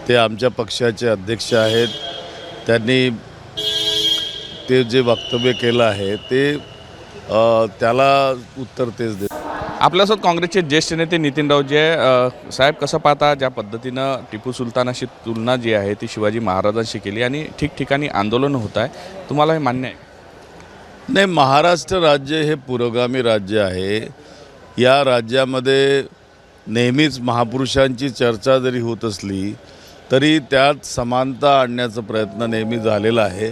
ते आमच्या पक्षाचे अध्यक्ष आहेत. त्यांनी ते जे वक्तव्य केलं आहे ते त्याला उत्तर तेच देत. आपल्यासोबत काँग्रेसचे ज्येष्ठ नेते नितीन राऊतजी साहेब, कसं पाहता ज्या पद्धतीनं टिपू सुलतानाशी तुलना जी आहे ती शिवाजी महाराजांशी केली आणि ठिकठिकाणी आंदोलन होत आहे, तुम्हाला हे मान्य आहे? नाही, महाराष्ट्र राज्य हे पुरोगामी राज्य आहे. या राज्यामध्ये नेहमीच महापुरुषांची चर्चा जरी होत असली तरी त्यात समानता आणण्याचा प्रयत्न नेहमी झालेला आहे.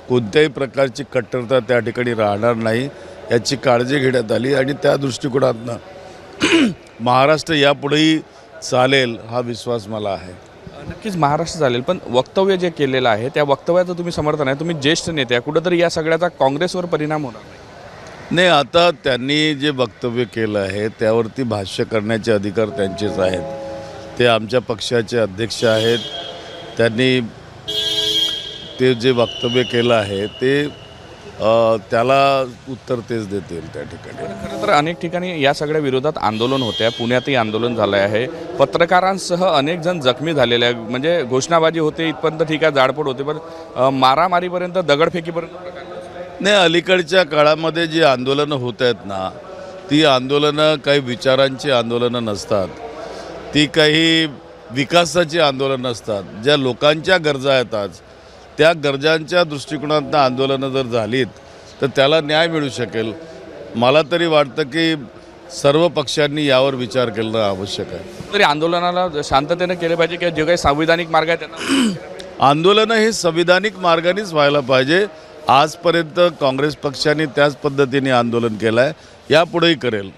कोणत्याही प्रकारची कट्टरता त्या ठिकाणी राहणार नाही याची काळजी घेण्यात आली आणि त्या दृष्टिकोनातनं महाराष्ट्र यापुढेही चालेल हा विश्वास मला आहे. नक्कीच महाराष्ट्र चालेल, पण वक्तव्य जे केलेलं आहे त्या वक्तव्याचं तुम्ही समर्थन आहे, तुम्ही ज्येष्ठ नेते आहे, कुठंतरी या सगळ्याचा काँग्रेसवर परिणाम होणार नाही? नाही, आता त्यांनी जे वक्तव्य केलं आहे त्यावरती भाष्य करण्याचे अधिकार त्यांचेच आहेत. ते आमच्या पक्षाचे अध्यक्ष आहेत. त्यांनी ते जे वक्तव्य केलं आहे ते त्याला उत्तर तेच देतील त्या ठिकाणी. खरं तर अनेक ठिकाणी या सगळ्या विरोधात आंदोलन होते आहे. पुण्यातही आंदोलन झालं आहे. पत्रकारांसह अनेक जण जखमी झालेले आहे. म्हणजे घोषणाबाजी होते इथपर्यंत, ठीक आहे, जाडपोड होते, पण मारामारीपर्यंत, दगडफेकीपर्यंत नाही, अलीकडच्या काळामध्ये जी आंदोलनं होत आहेत ना, ती आंदोलनं काही विचारांची आंदोलनं नसतात. ती काही विकासाची आंदोलनं नसतात. ज्या लोकांच्या गरजा आहेत आज त्या गरजांच्या दृष्टिकोनातून आंदोलनं जर झालीत तर त्याला न्याय मिळू शकेल. मला तरी वाटतं की सर्व पक्षांनी यावर विचार करणं आवश्यक आहे. तरी आंदोलनाला शांततेनं केले पाहिजे किंवा जे काही संविधानिक मार्ग आहे त्यांना आंदोलनं हे संविधानिक मार्गानेच व्हायला पाहिजे. आजपर्यंत काँग्रेस पक्षाने त्याच पद्धतीने आंदोलन केलं आहे, यापुढेही करेल.